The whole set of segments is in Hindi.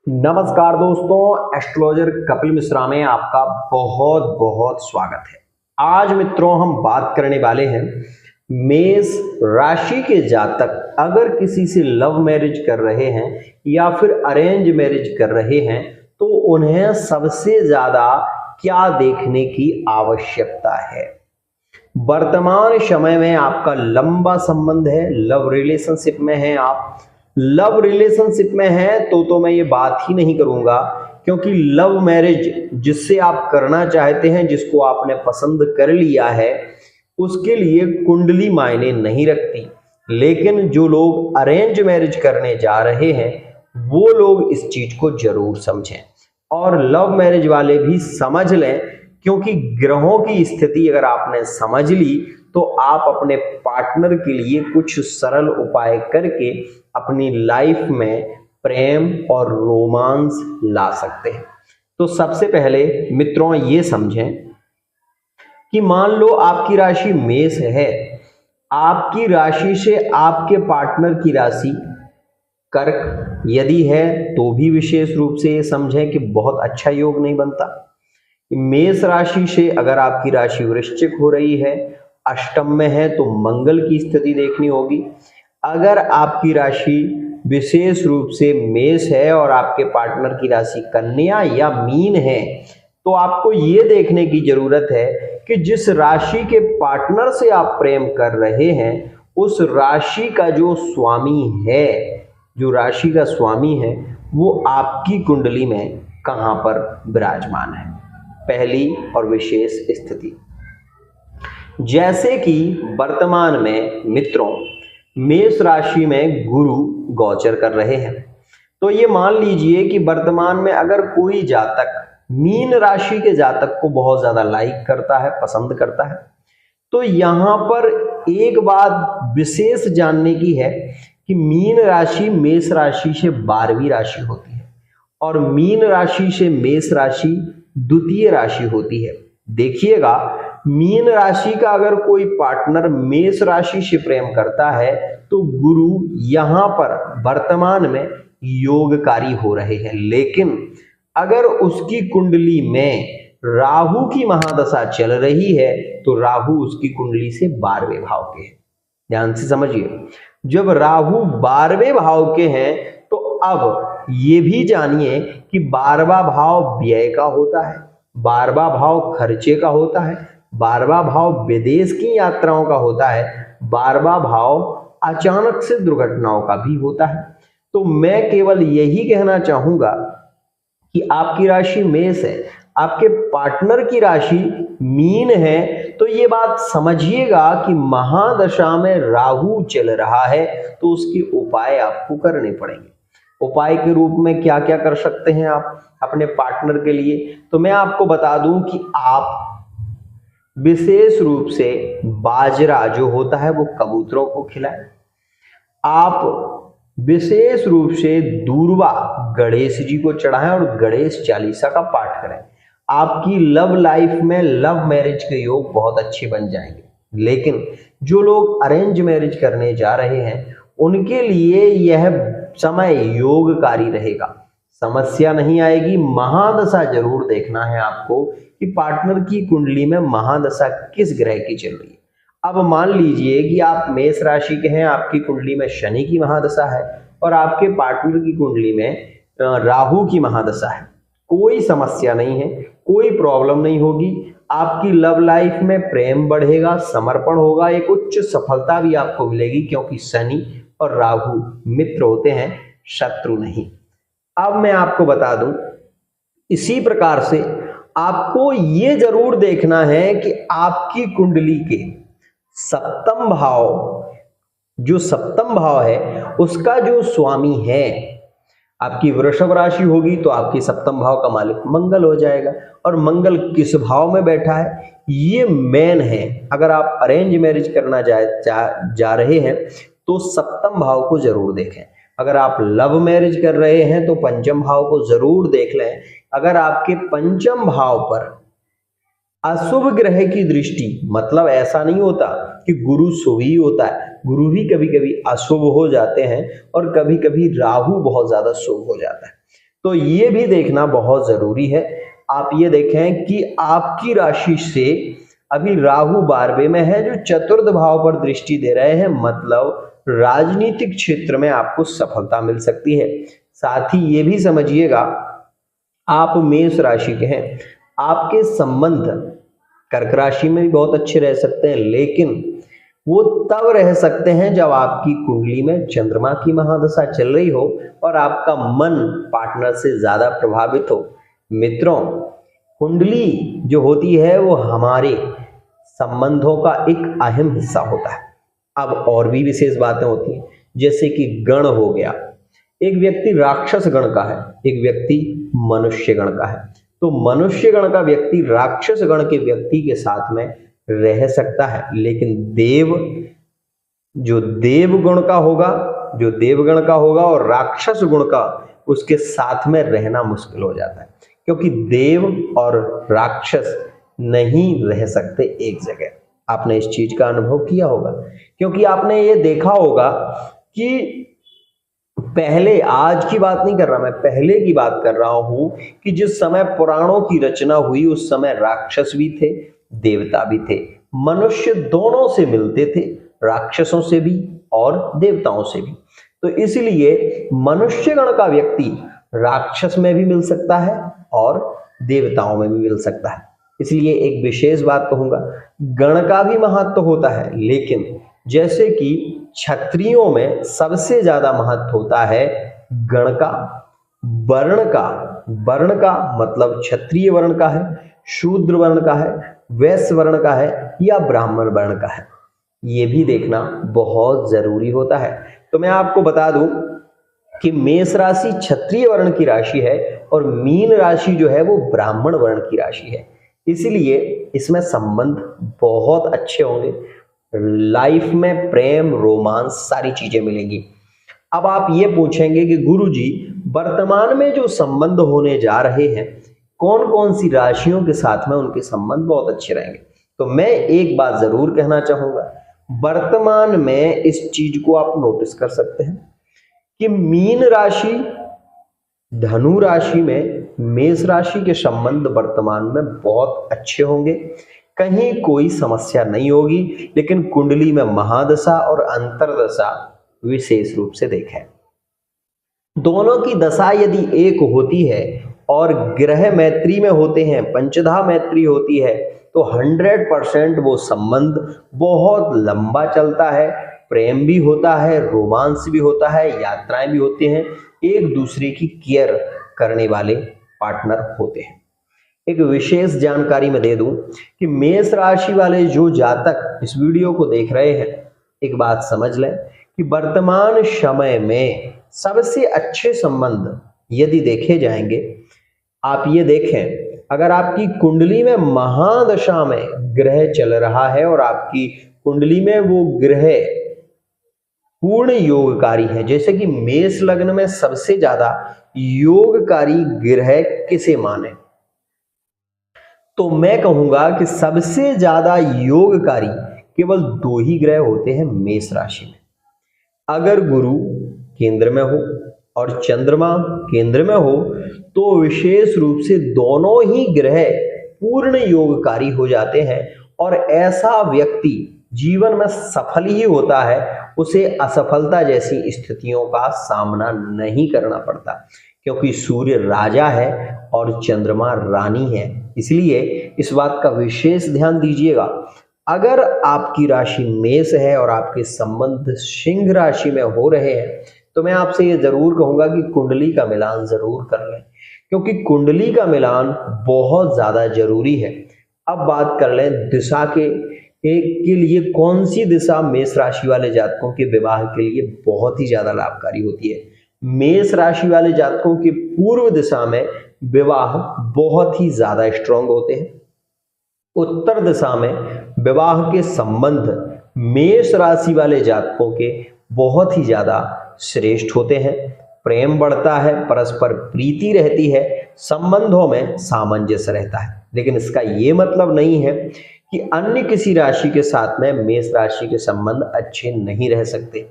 नमस्कार दोस्तों, एस्ट्रोलॉजर कपिल मिश्रा में आपका बहुत बहुत स्वागत है। आज मित्रों हम बात करने वाले हैं मेष राशि के जातक अगर किसी से लव मैरिज कर रहे हैं या फिर अरेंज मैरिज कर रहे हैं तो उन्हें सबसे ज्यादा क्या देखने की आवश्यकता है। वर्तमान समय में आपका लंबा संबंध है, लव रिलेशनशिप में है, आप लव रिलेशनशिप में है तो मैं ये बात ही नहीं करूंगा, क्योंकि लव मैरिज जिससे आप करना चाहते हैं, जिसको आपने पसंद कर लिया है, उसके लिए कुंडली मायने नहीं रखती। लेकिन जो लोग अरेंज मैरिज करने जा रहे हैं वो लोग इस चीज को जरूर समझें और लव मैरिज वाले भी समझ लें, क्योंकि ग्रहों की स्थिति अगर आपने समझ ली तो आप अपने पार्टनर के लिए कुछ सरल उपाय करके अपनी लाइफ में प्रेम और रोमांस ला सकते हैं। तो सबसे पहले मित्रों ये समझें कि मान लो आपकी राशि मेष है, आपकी राशि से आपके पार्टनर की राशि कर्क यदि है तो भी विशेष रूप से ये समझें कि बहुत अच्छा योग नहीं बनता। मेष राशि से अगर आपकी राशि वृश्चिक हो रही है, अष्टम में है, तो मंगल की स्थिति देखनी होगी। अगर आपकी राशि विशेष रूप से मेष है और आपके पार्टनर की राशि कन्या या मीन है तो आपको ये देखने की जरूरत है कि जिस राशि के पार्टनर से आप प्रेम कर रहे हैं उस राशि का जो स्वामी है, जो राशि का स्वामी है, वो आपकी कुंडली में कहां पर विराजमान है। पहली और विशेष स्थिति, जैसे कि वर्तमान में मित्रों मेष राशि में गुरु गोचर कर रहे हैं, तो ये मान लीजिए कि वर्तमान में अगर कोई जातक मीन राशि के जातक को बहुत ज्यादा लाइक करता है, पसंद करता है, तो यहां पर एक बात विशेष जानने की है कि मीन राशि मेष राशि से 12वीं राशि होती है और मीन राशि से मेष राशि द्वितीय राशि होती है। देखिएगा, मीन राशि का अगर कोई पार्टनर मेष राशि से प्रेम करता है तो गुरु यहां पर वर्तमान में योगकारी हो रहे हैं। लेकिन अगर उसकी कुंडली में राहु की महादशा चल रही है तो राहु उसकी कुंडली से 12वें भाव के हैं। ध्यान से समझिए, जब राहु 12वें भाव के हैं तो अब ये भी जानिए कि 12वां भाव व्यय का होता है, 12वां भाव खर्चे का होता है, 12वां भाव विदेश की यात्राओं का होता है, 12वां भाव अचानक से दुर्घटनाओं का भी होता है। तो मैं केवल यही कहना चाहूंगा कि आपकी राशि मेष है, आपके पार्टनर की राशि मीन है, तो ये बात समझिएगा कि महादशा में राहु चल रहा है तो उसके उपाय आपको करने पड़ेंगे। उपाय के रूप में क्या क्या कर सकते हैं आप अपने पार्टनर के लिए, तो मैं आपको बता दूं कि आप विशेष रूप से बाजरा जो होता है वो कबूतरों को खिलाएं। आप विशेष रूप से दूर्वा गणेश जी को चढ़ाएं और गणेश चालीसा का पाठ करें। आपकी लव लाइफ में लव मैरिज के योग बहुत अच्छे बन जाएंगे। लेकिन जो लोग अरेंज मैरिज करने जा रहे हैं उनके लिए यह समय योगकारी रहेगा, समस्या नहीं आएगी। महादशा जरूर देखना है आपको कि पार्टनर की कुंडली में महादशा किस ग्रह की चल रही है। अब मान लीजिए कि आप मेष राशि के हैं, आपकी कुंडली में शनि की महादशा है और आपके पार्टनर की कुंडली में राहु की महादशा है, कोई समस्या नहीं है, कोई प्रॉब्लम नहीं होगी। आपकी लव लाइफ में प्रेम बढ़ेगा, समर्पण होगा, एक उच्च सफलता भी आपको मिलेगी, क्योंकि शनि और राहु मित्र होते हैं, शत्रु नहीं। अब मैं आपको बता दूं, इसी प्रकार से आपको ये जरूर देखना है कि आपकी कुंडली के सप्तम भाव, जो सप्तम भाव है उसका जो स्वामी है, आपकी वृषभ राशि होगी तो आपकी सप्तम भाव का मालिक मंगल हो जाएगा। और मंगल किस भाव में बैठा है ये मेन है। अगर आप अरेंज मैरिज करना जा रहे हैं तो सप्तम भाव को जरूर देखें। अगर आप लव मैरिज कर रहे हैं तो पंचम भाव को जरूर देख लें। अगर आपके पंचम भाव पर अशुभ ग्रह की दृष्टि, मतलब ऐसा नहीं होता कि गुरु शुभ ही होता है, गुरु भी कभी कभी अशुभ हो जाते हैं और कभी कभी राहु बहुत ज्यादा शुभ हो जाता है। तो ये भी देखना बहुत जरूरी है। आप ये देखें कि आपकी राशि से अभी राहु 12वें में है, जो चतुर्थ भाव पर दृष्टि दे रहे हैं, मतलब राजनीतिक क्षेत्र में आपको सफलता मिल सकती है। साथ ही ये भी समझिएगा, आप मेष राशि के हैं, आपके संबंध कर्क राशि में भी बहुत अच्छे रह सकते हैं, लेकिन वो तब रह सकते हैं जब आपकी कुंडली में चंद्रमा की महादशा चल रही हो और आपका मन पार्टनर से ज्यादा प्रभावित हो। मित्रों, कुंडली जो होती है वो हमारे संबंधों का एक अहम हिस्सा होता है। अब और भी विशेष बातें होती हैं, जैसे कि गण हो गया, एक व्यक्ति राक्षस गण का है, एक व्यक्ति मनुष्य गण का है। तो मनुष्य गण का व्यक्ति राक्षस गण के व्यक्ति के साथ में रह सकता है, लेकिन जो देवगुण का होगा और राक्षस गुण का, उसके साथ में रहना मुश्किल हो जाता है, क्योंकि देव और राक्षस नहीं रह सकते एक जगह। आपने इस चीज का अनुभव किया होगा, क्योंकि आपने ये देखा होगा कि पहले, आज की बात नहीं कर रहा मैं, पहले की बात कर रहा हूं कि जिस समय पुराणों की रचना हुई उस समय राक्षस भी थे, देवता भी थे, मनुष्य दोनों से मिलते थे, राक्षसों से भी और देवताओं से भी। तो इसलिए मनुष्यगण का व्यक्ति राक्षस में भी मिल सकता है और देवताओं में भी मिल सकता है। इसलिए एक विशेष बात कहूंगा, गण का भी महत्व होता है, लेकिन जैसे कि क्षत्रियों में सबसे ज्यादा महत्व होता है गण का, वर्ण का मतलब क्षत्रिय वर्ण का है, शूद्र वर्ण का है, वैश्य वर्ण का है या ब्राह्मण वर्ण का है, ये भी देखना बहुत जरूरी होता है। तो मैं आपको बता दूं कि मेष राशि क्षत्रिय वर्ण की राशि है और मीन राशि जो है वो ब्राह्मण वर्ण की राशि है, इसलिए इसमें संबंध बहुत अच्छे होंगे, लाइफ में प्रेम, रोमांस, सारी चीजें मिलेंगी। अब आप ये पूछेंगे कि गुरुजी, वर्तमान में जो संबंध होने जा रहे हैं, कौन कौन सी राशियों के साथ में उनके संबंध बहुत अच्छे रहेंगे? तो मैं एक बात जरूर कहना चाहूंगा, वर्तमान में इस चीज को आप नोटिस कर सकते हैं कि मीन राशि, धनु राशि में मेष राशि के संबंध वर्तमान में बहुत अच्छे होंगे, कहीं कोई समस्या नहीं होगी, लेकिन कुंडली में महादशा और अंतरदशा विशेष रूप से देखें। दोनों की दशा यदि एक होती है और ग्रह मैत्री में होते हैं, पंचधा मैत्री होती है, तो 100% वो संबंध बहुत लंबा चलता है, प्रेम भी होता है, रोमांस भी होता है, यात्राएं भी होती हैं, एक दूसरे की केयर करने वाले पार्टनर होते हैं। एक विशेष जानकारी मैं दे दूं कि मेष राशि वाले जो जातक इस वीडियो को देख रहे हैं, एक बात समझ लें कि वर्तमान समय में सबसे अच्छे संबंध यदि देखे जाएंगे, आप ये देखें, अगर आपकी कुंडली में महादशा में ग्रह चल रहा है और आपकी कुंडली में वो ग्रह पूर्ण योगकारी है, जैसे कि मेष लग्न में सबसे ज्यादा योगकारी ग्रह किसे माने, तो मैं कहूंगा कि सबसे ज्यादा योगकारी केवल 2 ही ग्रह होते हैं मेष राशि में। अगर गुरु केंद्र में हो और चंद्रमा केंद्र में हो तो विशेष रूप से दोनों ही ग्रह पूर्ण योगकारी हो जाते हैं और ऐसा व्यक्ति जीवन में सफल ही होता है, उसे असफलता जैसी स्थितियों का सामना नहीं करना पड़ता, क्योंकि सूर्य राजा है और चंद्रमा रानी है। इसलिए इस बात का विशेष ध्यान दीजिएगा। अगर आपकी राशि मेष है और आपके संबंध सिंह राशि में हो रहे हैं, तो मैं आपसे ये जरूर कहूंगा कि कुंडली का मिलान जरूर कर लें, क्योंकि कुंडली का मिलान बहुत ज्यादा जरूरी है। अब बात कर लें दिशा के लिए, कौन सी दिशा मेष राशि वाले जातकों के विवाह के लिए बहुत ही ज्यादा लाभकारी होती है। मेष राशि वाले जातकों के पूर्व दिशा में विवाह बहुत ही ज्यादा स्ट्रांग होते हैं। उत्तर दिशा में विवाह के संबंध मेष राशि वाले जातकों के बहुत ही ज्यादा श्रेष्ठ होते हैं। प्रेम बढ़ता है, परस्पर प्रीति रहती है, संबंधों में सामंजस्य रहता है। लेकिन इसका ये मतलब नहीं है कि अन्य किसी राशि के साथ में मेष राशि के संबंध अच्छे नहीं रह सकते।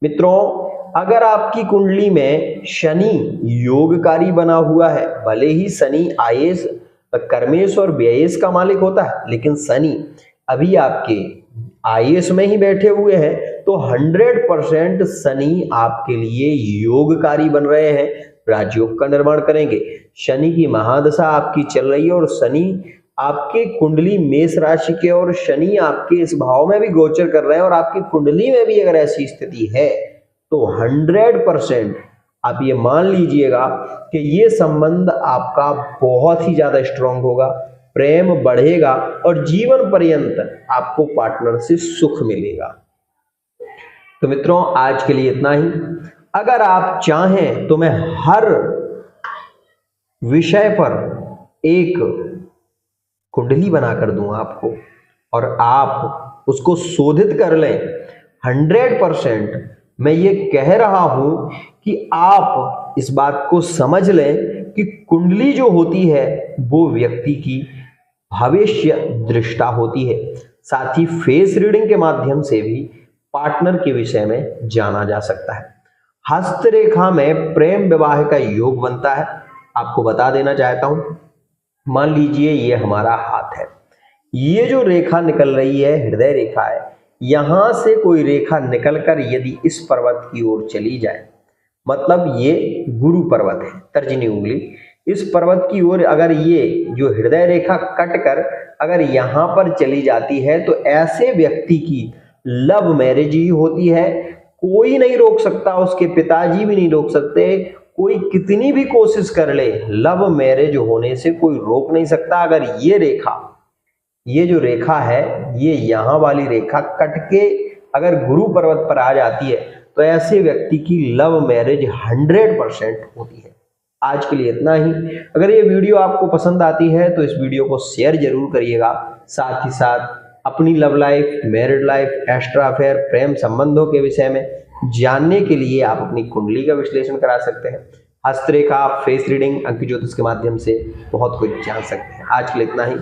मित्रों, अगर आपकी कुंडली में शनि योगकारी बना हुआ है, भले ही शनि आयेश, कर्मेश और व्ययेश का मालिक होता है, लेकिन शनि अभी आपके आयेश में ही बैठे हुए हैं, तो 100% शनि आपके लिए योगकारी बन रहे हैं, राजयोग का निर्माण करेंगे। शनि की महादशा आपकी चल रही है और शनि आपके कुंडली मेष राशि के और शनि आपके इस भाव में भी गोचर कर रहे हैं और आपकी कुंडली में भी अगर ऐसी स्थिति है तो 100% आप ये मान लीजिएगा कि ये संबंध आपका बहुत ही ज्यादा स्ट्रांग होगा, प्रेम बढ़ेगा और जीवन पर्यंत आपको पार्टनर से सुख मिलेगा। तो मित्रों, आज के लिए इतना ही। अगर आप चाहें तो मैं हर विषय पर एक कुंडली बनाकर दूं आपको और आप उसको शोधित कर लें। 100% मैं ये कह रहा हूं कि आप इस बात को समझ लें कि कुंडली जो होती है वो व्यक्ति की भविष्य दृष्टा होती है। साथ ही फेस रीडिंग के माध्यम से भी पार्टनर के विषय में जाना जा सकता है। हस्तरेखा में प्रेम विवाह का योग बनता है। आपको बता देना चाहता हूं, मान लीजिए ये हमारा हाथ है, ये जो रेखा निकल रही है हृदय रेखा है, यहां से कोई रेखा निकलकर यदि इस पर्वत की ओर चली जाए, मतलब ये गुरु पर्वत है, तर्जनी उंगली, इस पर्वत की ओर अगर ये जो हृदय रेखा कट कर अगर यहां पर चली जाती है तो ऐसे व्यक्ति की लव मैरिज ही होती है। कोई नहीं रोक सकता, उसके पिताजी भी नहीं रोक सकते, कोई कितनी भी कोशिश कर ले, लव मैरिज होने से कोई रोक नहीं सकता। अगर ये रेखा, ये जो रेखा है, ये यहाँ वाली रेखा कट के अगर गुरु पर्वत पर आ जाती है तो ऐसे व्यक्ति की लव मैरिज 100% होती है। आज के लिए इतना ही। अगर ये वीडियो आपको पसंद आती है तो इस वीडियो को शेयर जरूर करिएगा। साथ ही साथ अपनी love life, married life, extra affair, प्रेम संबंधों के विषय में जानने के लिए आप अपनी कुंडली का विश्लेषण करा सकते हैं। हस्तरेखा, फेस रीडिंग, अंक ज्योतिष के माध्यम से बहुत कुछ जान सकते हैं। आज के लिए इतना ही।